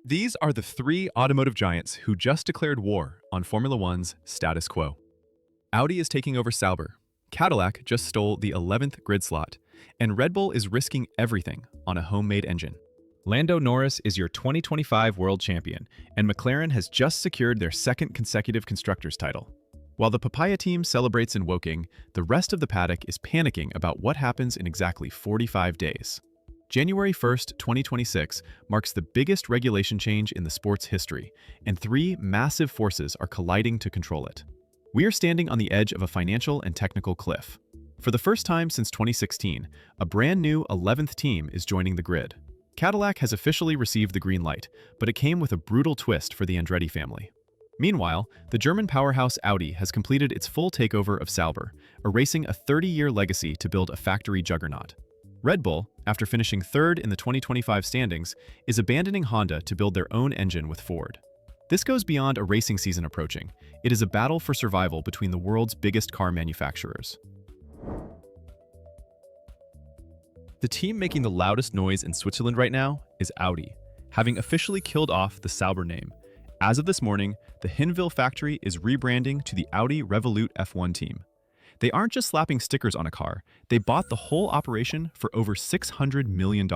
These are the three automotive giants who just declared war on Formula One's status quo. Audi is taking over Sauber, Cadillac just stole the 11th grid slot, and Red Bull is risking everything on a homemade engine. Lando Norris is your 2025 world champion, and McLaren has just secured their second consecutive constructors title. While the Papaya team celebrates in Woking, the rest of the paddock is panicking about what happens in exactly 45 days. January 1st, 2026 marks the biggest regulation change in the sport's history, and three massive forces are colliding to control it. We are standing on the edge of a financial and technical cliff. For the first time since 2016, a brand new 11th team is joining the grid. Cadillac has officially received the green light, but it came with a brutal twist for the Andretti family. Meanwhile, the German powerhouse Audi has completed its full takeover of Sauber, erasing a 30-year legacy to build a factory juggernaut. Red Bull, after finishing third in the 2025 standings, is abandoning Honda to build their own engine with Ford. This goes beyond a racing season approaching. It is a battle for survival between the world's biggest car manufacturers. The team making the loudest noise in Switzerland right now is Audi, having officially killed off the Sauber name. As of this morning, the Hinwil factory is rebranding to the Audi Revolut F1 team. They aren't just slapping stickers on a car, they bought the whole operation for over $600 million.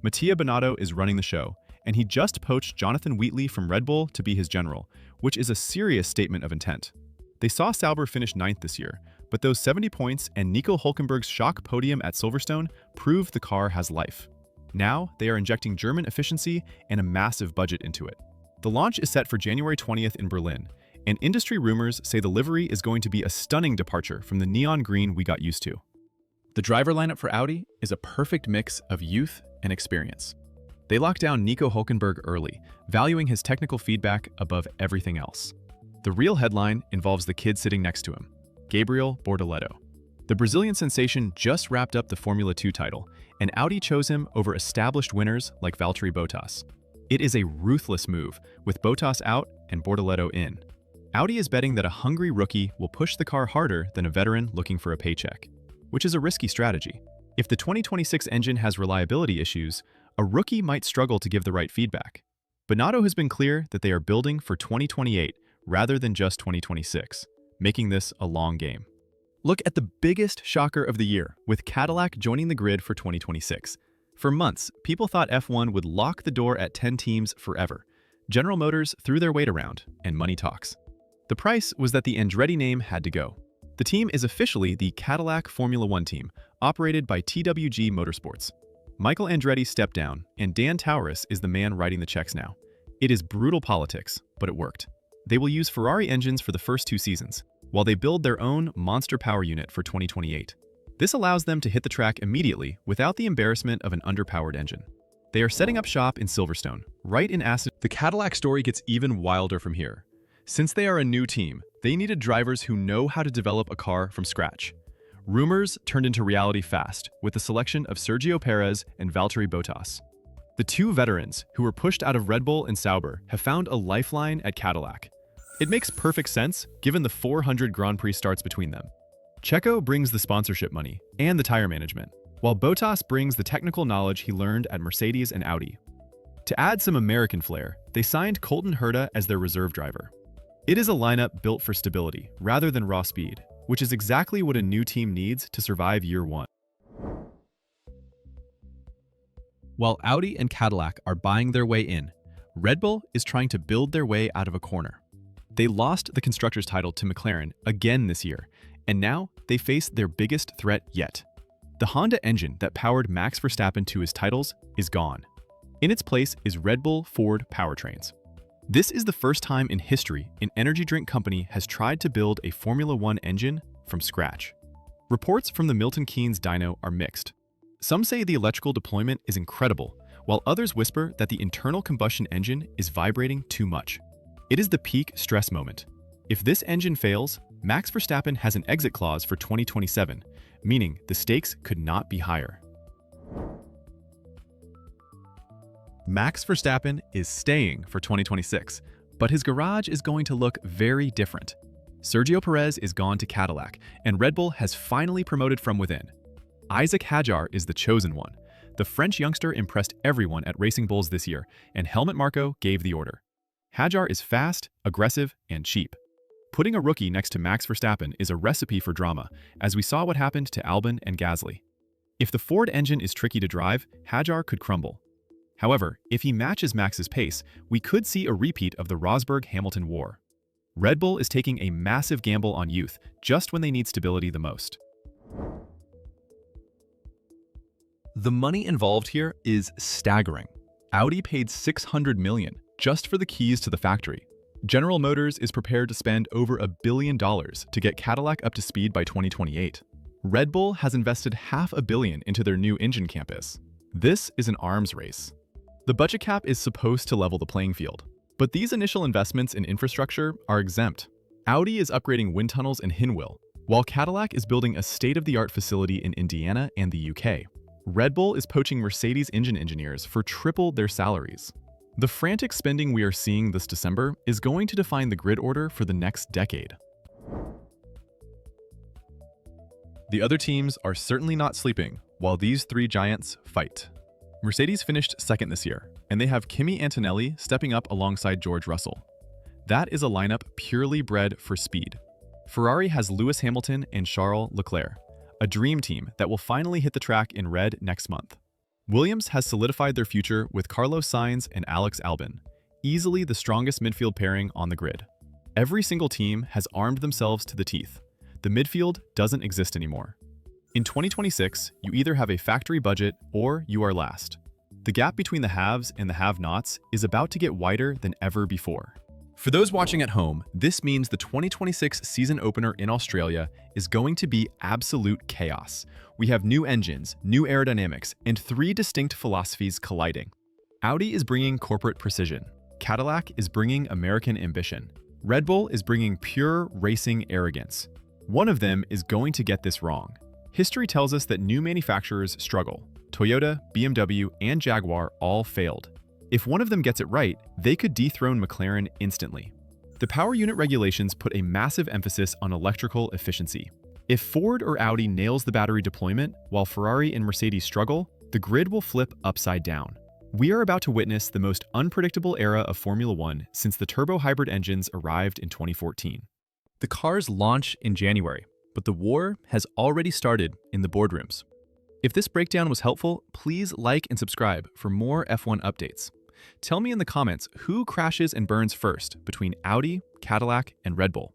Mattia Binotto is running the show, and he just poached Jonathan Wheatley from Red Bull to be his general, which is a serious statement of intent. They saw Sauber finish 9th this year, but those 70 points and Nico Hulkenberg's shock podium at Silverstone proved the car has life. Now, they are injecting German efficiency and a massive budget into it. The launch is set for January 20th in Berlin, and industry rumors say the livery is going to be a stunning departure from the neon green we got used to. The driver lineup for Audi is a perfect mix of youth and experience. They locked down Nico Hulkenberg early, valuing his technical feedback above everything else. The real headline involves the kid sitting next to him, Gabriel Bortoleto. The Brazilian sensation just wrapped up the Formula 2 title, and Audi chose him over established winners like Valtteri Bottas. It is a ruthless move, with Bottas out and Bortoleto in. Audi is betting that a hungry rookie will push the car harder than a veteran looking for a paycheck, which is a risky strategy. If the 2026 engine has reliability issues, a rookie might struggle to give the right feedback. Binotto has been clear that they are building for 2028 rather than just 2026, making this a long game. Look at the biggest shocker of the year, with Cadillac joining the grid for 2026. For months, people thought F1 would lock the door at 10 teams forever. General Motors threw their weight around, and money talks. The price was that the Andretti name had to go. The team is officially the Cadillac Formula One team, operated by TWG Motorsports. Michael Andretti stepped down, and Dan Tauris is the man writing the checks now. It is brutal politics, but it worked. They will use Ferrari engines for the first 2 seasons, while they build their own monster power unit for 2028. This allows them to hit the track immediately without the embarrassment of an underpowered engine. They are setting up shop in Silverstone, right in Aston. The Cadillac story gets even wilder from here. Since they are a new team, they needed drivers who know how to develop a car from scratch. Rumors turned into reality fast, with the selection of Sergio Perez and Valtteri Bottas. The two veterans, who were pushed out of Red Bull and Sauber, have found a lifeline at Cadillac. It makes perfect sense, given the 400 Grand Prix starts between them. Checo brings the sponsorship money and the tire management, while Bottas brings the technical knowledge he learned at Mercedes and Audi. To add some American flair, they signed Colton Herta as their reserve driver. It is a lineup built for stability rather than raw speed, which is exactly what a new team needs to survive year one. While Audi and Cadillac are buying their way in, Red Bull is trying to build their way out of a corner. They lost the constructors' title to McLaren again this year, and now they face their biggest threat yet. The Honda engine that powered Max Verstappen to his titles is gone. In its place is Red Bull Ford powertrains. This is the first time in history an energy drink company has tried to build a Formula One engine from scratch. Reports from the Milton Keynes dyno are mixed. Some say the electrical deployment is incredible, while others whisper that the internal combustion engine is vibrating too much. It is the peak stress moment. If this engine fails, Max Verstappen has an exit clause for 2027, meaning the stakes could not be higher. Max Verstappen is staying for 2026, but his garage is going to look very different. Sergio Perez is gone to Cadillac, and Red Bull has finally promoted from within. Isaac Hadjar is the chosen one. The French youngster impressed everyone at Racing Bulls this year, and Helmut Marko gave the order. Hajar is fast, aggressive, and cheap. Putting a rookie next to Max Verstappen is a recipe for drama, as we saw what happened to Albon and Gasly. If the Ford engine is tricky to drive, Hajar could crumble. However, if he matches Max's pace, we could see a repeat of the Rosberg-Hamilton war. Red Bull is taking a massive gamble on youth just when they need stability the most. The money involved here is staggering. Audi paid $600 million just for the keys to the factory. General Motors is prepared to spend over $1 billion to get Cadillac up to speed by 2028. Red Bull has invested $500 million into their new engine campus. This is an arms race. The budget cap is supposed to level the playing field, but these initial investments in infrastructure are exempt. Audi is upgrading wind tunnels in Hinwil, while Cadillac is building a state-of-the-art facility in Indiana and the UK. Red Bull is poaching Mercedes engine engineers for triple their salaries. The frantic spending we are seeing this December is going to define the grid order for the next decade. The other teams are certainly not sleeping while these three giants fight. Mercedes finished second this year, and they have Kimi Antonelli stepping up alongside George Russell. That is a lineup purely bred for speed. Ferrari has Lewis Hamilton and Charles Leclerc, a dream team that will finally hit the track in red next month. Williams has solidified their future with Carlos Sainz and Alex Albon, easily the strongest midfield pairing on the grid. Every single team has armed themselves to the teeth. The midfield doesn't exist anymore. In 2026, you either have a factory budget or you are last. The gap between the haves and the have-nots is about to get wider than ever before. For those watching at home, this means the 2026 season opener in Australia is going to be absolute chaos. We have new engines, new aerodynamics, and three distinct philosophies colliding. Audi is bringing corporate precision. Cadillac is bringing American ambition. Red Bull is bringing pure racing arrogance. One of them is going to get this wrong. History tells us that new manufacturers struggle. Toyota, BMW, and Jaguar all failed. If one of them gets it right, they could dethrone McLaren instantly. The power unit regulations put a massive emphasis on electrical efficiency. If Ford or Audi nails the battery deployment, while Ferrari and Mercedes struggle, the grid will flip upside down. We are about to witness the most unpredictable era of Formula One since the turbo hybrid engines arrived in 2014. The cars launch in January, but the war has already started in the boardrooms. If this breakdown was helpful, please like and subscribe for more F1 updates. Tell me in the comments who crashes and burns first between Audi, Cadillac, and Red Bull.